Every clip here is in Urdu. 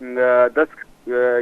10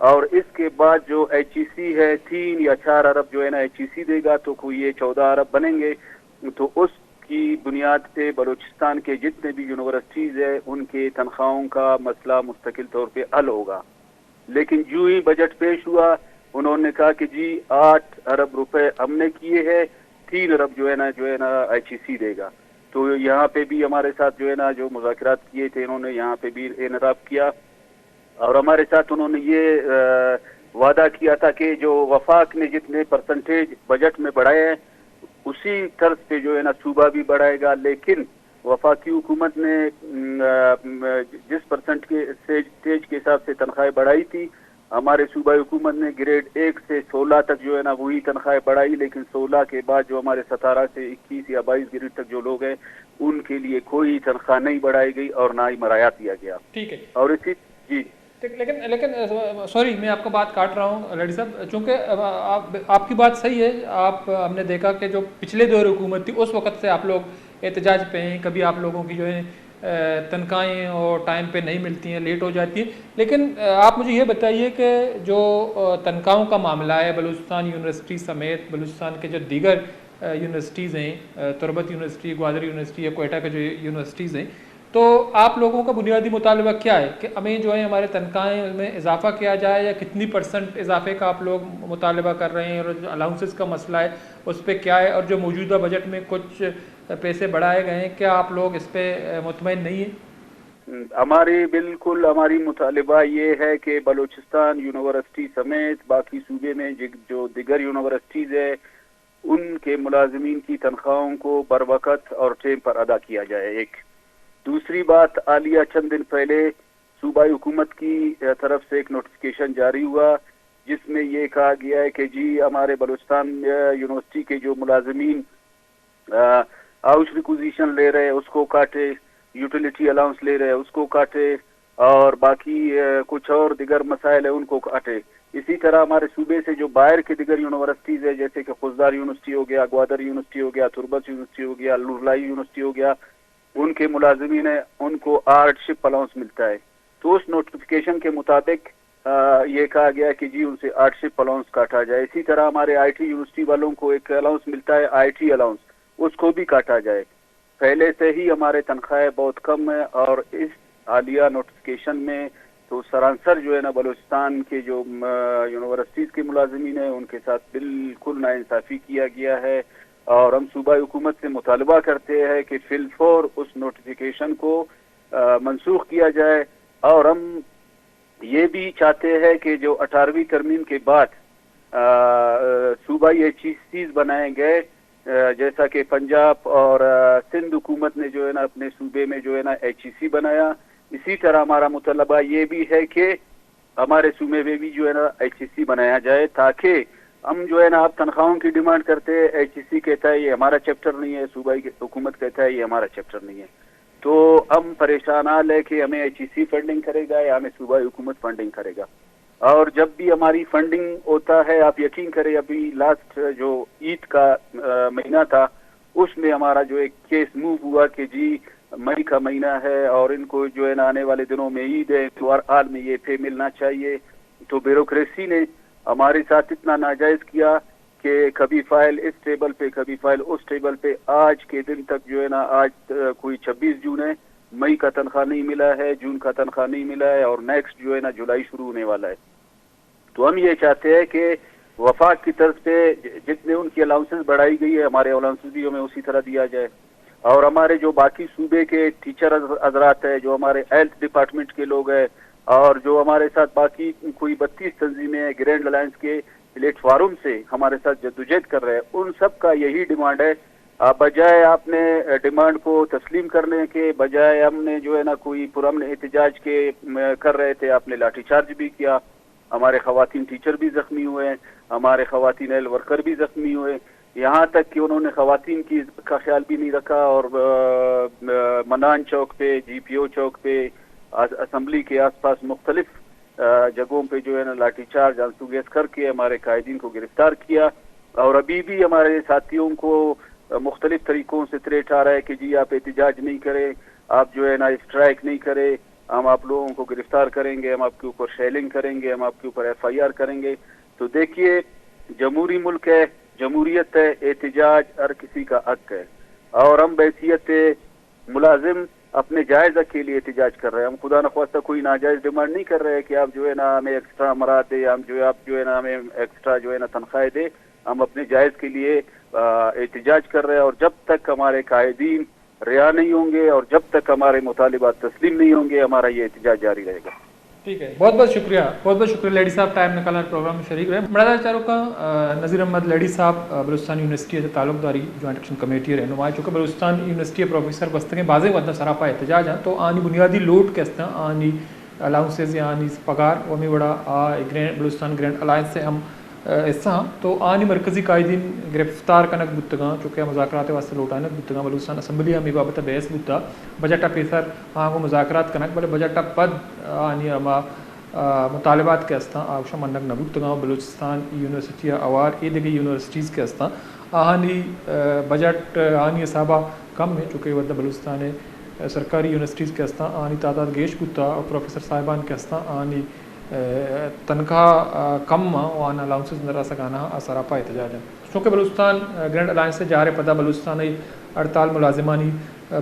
اور اس کے بعد جو HEC ہے 3 یا 4 ارب جو ہے نا HEC دے گا تو کوئی یہ 14 ارب بنیں گے. تو اس کی بنیاد پہ بلوچستان کے جتنے بھی یونیورسٹیز ہیں ان کے تنخواہوں کا مسئلہ مستقل طور پہ حل ہوگا. لیکن جو ہی بجٹ پیش ہوا انہوں نے کہا کہ جی 8 ارب روپے ہم نے کیے ہیں, 3 ارب جو ہے نا HEC دے گا. تو یہاں پہ بھی ہمارے ساتھ جو ہے نا جو مذاکرات کیے تھے انہوں نے یہاں پہ بھی انعراف کیا, اور ہمارے ساتھ انہوں نے یہ وعدہ کیا تھا کہ جو وفاق نے جتنے پرسنٹیج بجٹ میں بڑھائے ہیں اسی طرز پہ جو ہے نا صوبہ بھی بڑھائے گا. لیکن وفاقی حکومت نے جس پرسنٹ کے اسٹیج کے حساب سے تنخواہیں بڑھائی تھی, ہمارے صوبائی حکومت نے گریڈ 1 سے 16 تک جو ہے نا وہی تنخواہیں بڑھائی. لیکن 16 کے بعد جو ہمارے 17 سے 21 یا 22 گریڈ تک جو لوگ ہیں ان کے لیے کوئی تنخواہ نہیں بڑھائی گئی اور نہ ہی مراعات دیا گیا. ٹھیک ہے. اور اسی جی لیکن سوری میں آپ کو بات کاٹ رہا ہوں لاڈی صاحب, چونکہ آپ کی بات صحیح ہے. ہم نے دیکھا کہ جو پچھلے دور حکومت تھی اس وقت سے آپ لوگ احتجاج پہ ہیں, کبھی آپ لوگوں کی جو ہے تنخواہیں اور ٹائم پہ نہیں ملتی ہیں, لیٹ ہو جاتی ہیں. لیکن آپ مجھے یہ بتائیے کہ جو تنخواہوں کا معاملہ ہے بلوچستان یونیورسٹی سمیت بلوچستان کے جو دیگر یونیورسٹیز ہیں, تربت یونیورسٹی, گوادر یونیورسٹی یا کوئٹہ کے جو یونیورسٹیز ہیں, تو آپ لوگوں کا بنیادی مطالبہ کیا ہے کہ ہمیں جو ہے ہمارے تنخواہیں میں اضافہ کیا جائے, یا کتنی % اضافے کا آپ لوگ مطالبہ کر رہے ہیں, اور جو الاؤنسز کا مسئلہ ہے اس پہ کیا ہے, اور جو موجودہ بجٹ میں کچھ پیسے بڑھائے گئے ہیں کیا آپ لوگ اس پہ مطمئن نہیں ہیں؟ ہماری مطالبہ یہ ہے کہ بلوچستان یونیورسٹی سمیت باقی صوبے میں جو دیگر یونیورسٹیز ہے ان کے ملازمین کی تنخواہوں کو بروقت اور ٹائم پر ادا کیا جائے. ایک دوسری بات, حالیہ چند دن پہلے صوبائی حکومت کی طرف سے ایک نوٹیفیکیشن جاری ہوا جس میں یہ کہا گیا ہے کہ جی ہمارے بلوچستان یونیورسٹی کے جو ملازمین ہاؤس ریکوزیشن لے رہے اس کو کاٹے, یوٹیلیٹی الاؤنس لے رہے اس کو کاٹے, اور باقی کچھ اور دیگر مسائل ہیں ان کو کاٹے. اسی طرح ہمارے صوبے سے جو باہر کے دیگر یونیورسٹیز ہے جیسے کہ خوزدار یونیورسٹی ہو گیا, گوادر یونیورسٹی ہو گیا, تربت یونیورسٹی ہو گیا, لولائی یونیورسٹی ہو گیا, ان کے ملازمین ہیں ان کو ہارڈشپ الاؤنس ملتا ہے. تو اس نوٹیفیکیشن کے مطابق یہ کہا گیا کہ جی ان سے ہارڈشپ الاؤنس کاٹا جائے. اسی طرح ہمارے IT یونیورسٹی والوں کو ایک الاؤنس ملتا ہے IT الاؤنس, اس کو بھی کاٹا جائے. پہلے سے ہی ہمارے تنخواہیں بہت کم ہیں, اور اس حالیہ نوٹیفیکیشن میں تو سراسر جو ہے نا بلوچستان کے جو یونیورسٹیز کے ملازمین ہیں ان کے ساتھ بالکل ناانصافی کیا گیا ہے. اور ہم صوبائی حکومت سے مطالبہ کرتے ہیں کہ فی الفور اس نوٹیفیکیشن کو منسوخ کیا جائے. اور ہم یہ بھی چاہتے ہیں کہ جو 18ویں ترمیم کے بعد صوبائی HECs بنائے گئے, جیسا کہ پنجاب اور سندھ حکومت نے جو ہے نا اپنے صوبے میں جو ہے نا HEC بنایا, اسی طرح ہمارا مطالبہ یہ بھی ہے کہ ہمارے صوبے میں بھی جو ہے نا HEC بنایا جائے, تاکہ ہم جو ہے نا آپ تنخواہوں کی ڈیمانڈ کرتے ہیں, HEC کہتا ہے یہ ہمارا چیپٹر نہیں ہے, صوبائی حکومت کہتا ہے یہ ہمارا چیپٹر نہیں ہے. تو ہم پریشان حال ہے کہ ہمیں HEC فنڈنگ کرے گا یا ہمیں صوبائی حکومت فنڈنگ کرے گا. اور جب بھی ہماری فنڈنگ ہوتا ہے, آپ یقین کریں ابھی لاسٹ جو عید کا مہینہ تھا اس میں ہمارا جو ایک کیس موو ہوا کہ جی مئی کا مہینہ ہے اور ان کو جو ہے نا آنے والے دنوں میں عید ہے, تو ہر حال میں یہ پے ملنا چاہیے. تو بیوروکریسی نے ہمارے ساتھ اتنا ناجائز کیا کہ کبھی فائل اس ٹیبل پہ کبھی فائل اس ٹیبل پہ. آج کے دن تک جو ہے نا آج کوئی 26 جون ہے, مئی کا تنخواہ نہیں ملا ہے, جون کا تنخواہ نہیں ملا ہے, اور نیکسٹ جو ہے نا جولائی شروع ہونے والا ہے. تو ہم یہ چاہتے ہیں کہ وفاق کی طرف سے جتنے ان کی الاؤنسز بڑھائی گئی ہے ہمارے الاؤنسز بھی ہمیں اسی طرح دیا جائے. اور ہمارے جو باقی صوبے کے ٹیچر حضرات ہیں, جو ہمارے ہیلتھ ڈپارٹمنٹ کے لوگ ہیں, اور جو ہمارے ساتھ باقی کوئی 32 تنظیمیں ہیں گرینڈ الائنس کے پلیٹ فارم سے ہمارے ساتھ جدوجہد کر رہے ہیں, ان سب کا یہی ڈیمانڈ ہے. بجائے آپ نے ڈیمانڈ کو تسلیم کرنے کے بجائے ہم نے جو ہے نا کوئی پرامن احتجاج کے کر رہے تھے, آپ نے لاٹھی چارج بھی کیا, ہمارے خواتین ٹیچر بھی زخمی ہوئے, ہمارے خواتین ہیلتھ ورکر بھی زخمی ہوئے, یہاں تک کہ انہوں نے خواتین کی کا خیال بھی نہیں رکھا. اور منان چوک پہ, GPO چوک پہ, اسمبلی کے آس پاس مختلف جگہوں پہ جو ہے نا لاٹھی چارج آنسو گیس کر کے ہمارے قائدین کو گرفتار کیا. اور ابھی بھی ہمارے ساتھیوں کو مختلف طریقوں سے تھریٹ آ رہا ہے کہ جی آپ احتجاج نہیں کریں, آپ جو ہے نا اسٹرائک نہیں کریں, ہم آپ لوگوں کو گرفتار کریں گے، ہم آپ کے اوپر شیلنگ کریں گے، ہم آپ کے اوپر FIR کریں گے. تو دیکھیے جمہوری ملک ہے، جمہوریت ہے، احتجاج ہر کسی کا حق ہے، اور ہم بحیثیت ملازم اپنے جائز حق کے لیے احتجاج کر رہے ہیں. ہم خدا نخواستہ کوئی ناجائز ڈیمانڈ نہیں کر رہے کہ آپ جو ہے نا ہمیں ایکسٹرا امرات دے، ہم جو ہے آپ جو ہے نا ہمیں ایکسٹرا جو ہے نا تنخواہیں دے. ہم اپنے جائز کے لیے احتجاج کر رہے ہیں، اور جب تک ہمارے قائدین رہا نہیں ہوں گے اور جب تک ہمارے مطالبات تسلیم نہیں ہوں گے ہمارا یہ احتجاج جاری رہے گا. ٹھیک ہے، بہت بہت شکریہ، بہت بہت شکریہ لیڈی صاحب، ٹائم نکالا پروگرام میں شریک رہے. بڑا چاروں کا نذیر احمد لیڈی صاحب بلوچستان یونیورسٹی سے تعلق داری جوائنٹ ایکشن کمیٹی رہنما، چونکہ بلوچستان یونیورسٹی پروفیسر بستگیں بازیں ودنا سراپا احتجاج ہیں تو آنی بنیادی لوٹ کے استعمال آنی الاؤنسز یا آنی پگار وہ ہمیں بڑا بلوچستان گرینڈ الائنس سے ہم حصہ ہاں تو آنی مرکزی قائدین گرفتار کنک بتگاں چونکہ مذاکرات واسطے لوٹانک بتگاں بلوچستان اسمبلی ہمیں بابت بحث بتا بجٹ پیسر ہاں کو مذاکرات کنک بلے بجٹ پد آنی اما مطالبات کے استاں آوشا منک نبوتگاں بلوچستان یونیورسٹی اوار یہ دیگی یونیورسٹیز کے استاں آہانی بجٹ آنی حسابہ کم ہے چونکہ ودہ بلوچستان سرکاری یونیورسٹیز کے استاں آنی تعداد گیش بتا اور پروفیسر صاحبان کے استاں آنی تنخواہ کم وہاں الاؤنسز نرا سکانا سراپا احتجاج ہے. چونکہ بلوچستان گرینڈ الائنس سے جارے پتہ بلوچستانی ہڑتال ملازمانی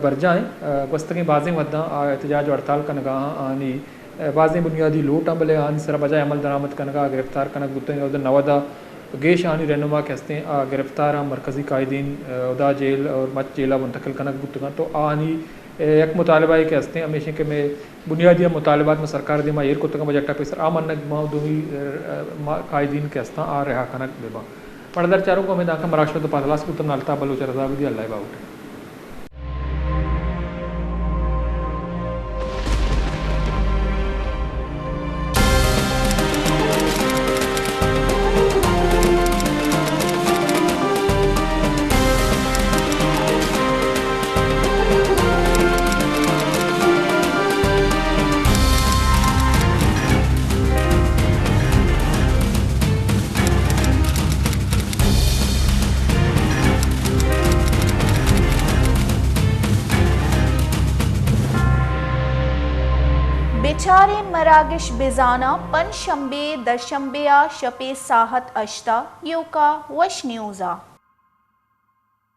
برجائیں گستگیں بازیں وداں احتجاج و ہڑتال کا نگاہ آنی بعضیں بنیادی لوٹ ہیں بلے آنی سرا بجائے عمل درآمد کنگا گرفتار کنک بتیں ادھر نودا گیش آنی رہنما کے ہستے گرفتار مرکزی قائدین ادا جیل اور مت جیلہ منتقل کنک بتگاں تو آنی ایک مطالبہ کے ہستے ہمیشہ کہ میں بنیادی مطالبات میں سرکار دیما ایر کو تگا بجٹا پیسر آمنک دوی قائدین کے ہستاں آ رہا کنک بے با پردر چاروں کو ہمیں داکہ مراشد و پادلاس کو تم نالتا بلوچ رضا بھی اللہ باؤٹ بیچارے مراگش بزانا پن شنبے در شنبے شپے ساحت اشتا یوکا وش نیوزا